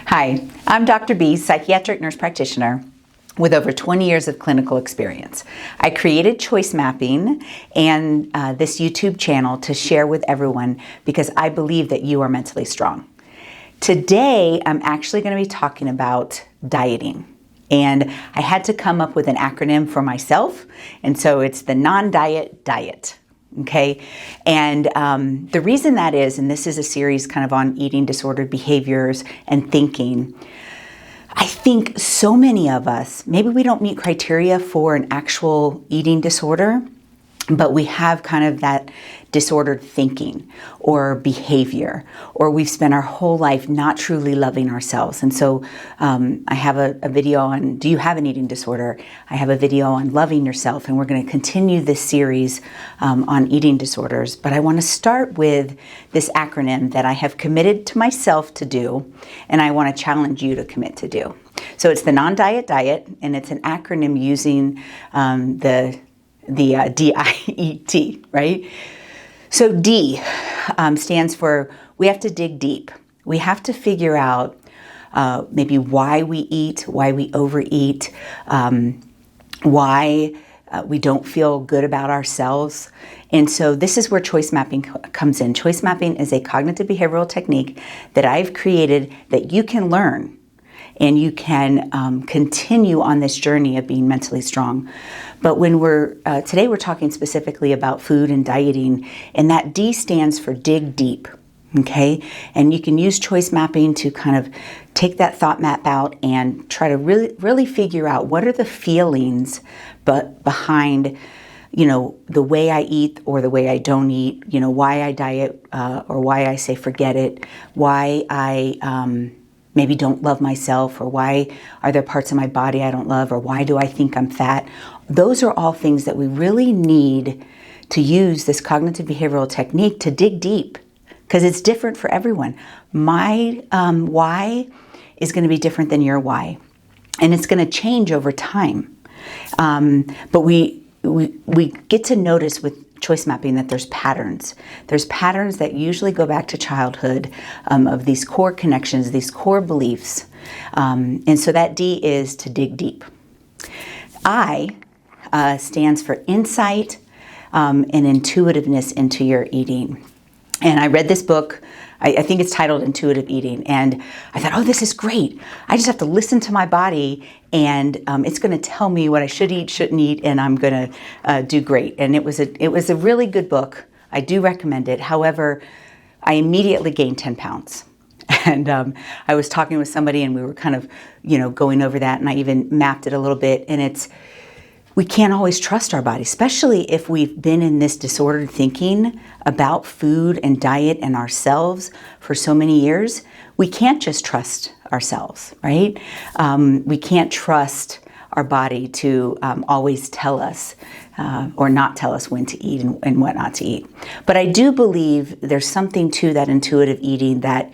Hi, I'm Dr. B, psychiatric nurse practitioner with over 20 years of clinical experience. I created choice mapping and this YouTube channel to share with everyone because I believe that you are mentally strong. Today, I'm actually going to be talking about dieting. And I had to come up with an acronym for myself, and so it's the non-diet diet. Okay, and the reason that is, and this is a series kind of on eating disordered behaviors and thinking, I think so many of us, maybe we don't meet criteria for an actual eating disorder, but we have kind of that disordered thinking or behavior, or we've spent our whole life not truly loving ourselves. And so I have a video on, do you have an eating disorder? I have a video on loving yourself, and we're going to continue this series on eating disorders. But I want to start with this acronym that I have committed to myself to do, and I want to challenge you to commit to do. So it's the non-diet diet, and it's an acronym using the D.I.E.T, right? So D stands for we have to dig deep. We have to figure out maybe why we eat, why we overeat, why we don't feel good about ourselves. And so this is where choice mapping comes in. Choice mapping is a cognitive behavioral technique that I've created that you can learn, and you can continue on this journey of being mentally strong. But when today we're talking specifically about food and dieting, and that D stands for dig deep, okay? And you can use choice mapping to kind of take that thought map out and try to really figure out what are the feelings behind, the way I eat or the way I don't eat, why I diet or why I say forget it, why I maybe don't love myself, or why are there parts of my body I don't love, or why do I think I'm fat? Those are all things that we really need to use this cognitive behavioral technique to dig deep, because it's different for everyone. My why is going to be different than your why, and it's going to change over time. But we get to notice with choice mapping that there's patterns. There's patterns that usually go back to childhood of these core connections, these core beliefs. And so that D is to dig deep. I stands for insight and intuitiveness into your eating. And I read this book, I think it's titled Intuitive Eating, and I thought, oh, this is great. I just have to listen to my body, and it's going to tell me what I should eat, shouldn't eat, and I'm going to do great. And it was a really good book. I do recommend it. However, I immediately gained 10 pounds. And I was talking with somebody, and we were kind of, going over that, and I even mapped it a little bit, and we can't always trust our body, especially if we've been in this disordered thinking about food and diet and ourselves for so many years. We can't just trust ourselves, right? We can't trust our body to always tell us or not tell us when to eat and what not to eat. But I do believe there's something to that intuitive eating that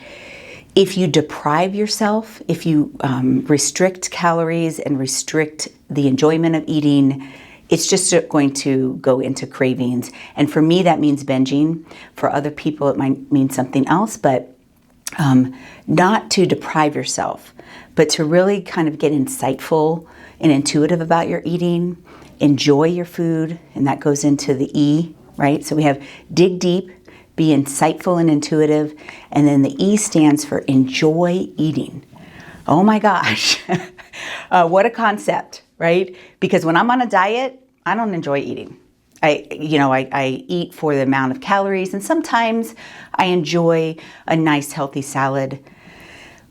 if you deprive yourself, if you restrict calories and restrict the enjoyment of eating, it's just going to go into cravings. And for me, that means binging. For other people, it might mean something else, but not to deprive yourself, but to really kind of get insightful and intuitive about your eating, enjoy your food, and that goes into the E, right? So we have dig deep, be insightful and intuitive, and then the E stands for enjoy eating. Oh my gosh, what a concept, right? Because when I'm on a diet, I don't enjoy eating. I eat for the amount of calories, and sometimes I enjoy a nice healthy salad,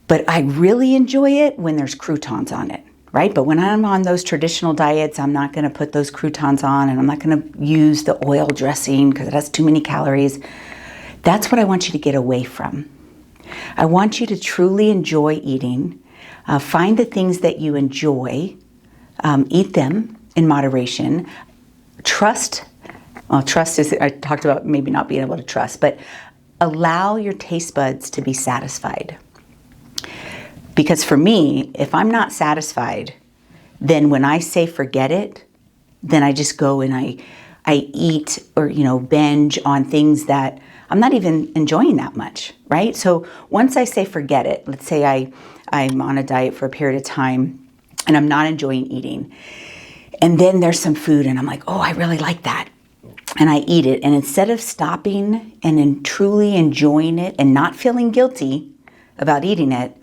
but I really enjoy it when there's croutons on it, right? But when I'm on those traditional diets, I'm not gonna put those croutons on, and I'm not gonna use the oil dressing because it has too many calories. That's what I want you to get away from. I want you to truly enjoy eating. Find the things that you enjoy, eat them in moderation. Trust is, I talked about maybe not being able to trust, but allow your taste buds to be satisfied. Because for me, if I'm not satisfied, then when I say forget it, then I just go and I eat or, binge on things that I'm not even enjoying that much, right? So once I say forget it, let's say I'm on a diet for a period of time and I'm not enjoying eating. And then there's some food and I'm like, oh, I really like that. And I eat it. And instead of stopping and then truly enjoying it and not feeling guilty about eating it,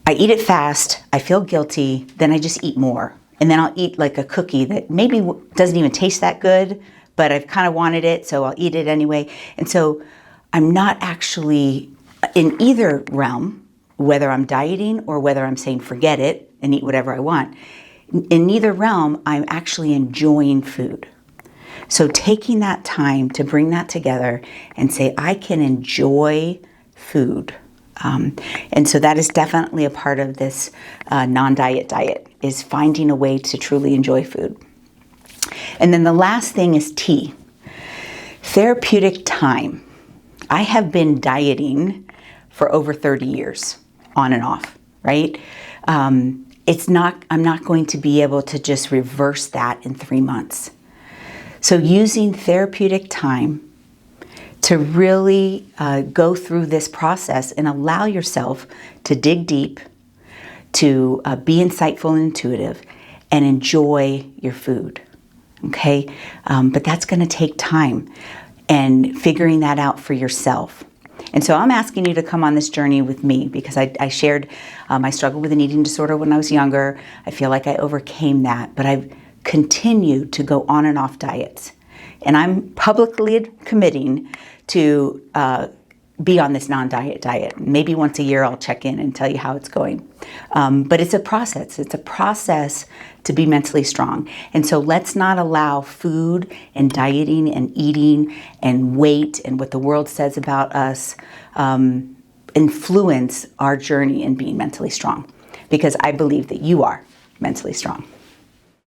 I eat it fast, I feel guilty, then I just eat more. And then I'll eat like a cookie that maybe doesn't even taste that good, but I've kind of wanted it, so I'll eat it anyway. And so I'm not actually in either realm, whether I'm dieting or whether I'm saying forget it and eat whatever I want. In neither realm, I'm actually enjoying food. So taking that time to bring that together and say, I can enjoy food. And so that is definitely a part of this non-diet diet, is finding a way to truly enjoy food. And then the last thing is T, therapeutic time. I have been dieting for over 30 years, on and off, right? I'm not going to be able to just reverse that in 3 months. So using therapeutic time to really go through this process and allow yourself to dig deep, to be insightful and intuitive, and enjoy your food, okay? But that's gonna take time and figuring that out for yourself. And so I'm asking you to come on this journey with me because I shared my struggle with an eating disorder when I was younger. I feel like I overcame that, but I've continued to go on and off diets. And I'm publicly committing to be on this non-diet diet. Maybe once a year I'll check in and tell you how it's going. But it's a process. It's a process to be mentally strong. And so let's not allow food and dieting and eating and weight and what the world says about us influence our journey in being mentally strong. Because I believe that you are mentally strong.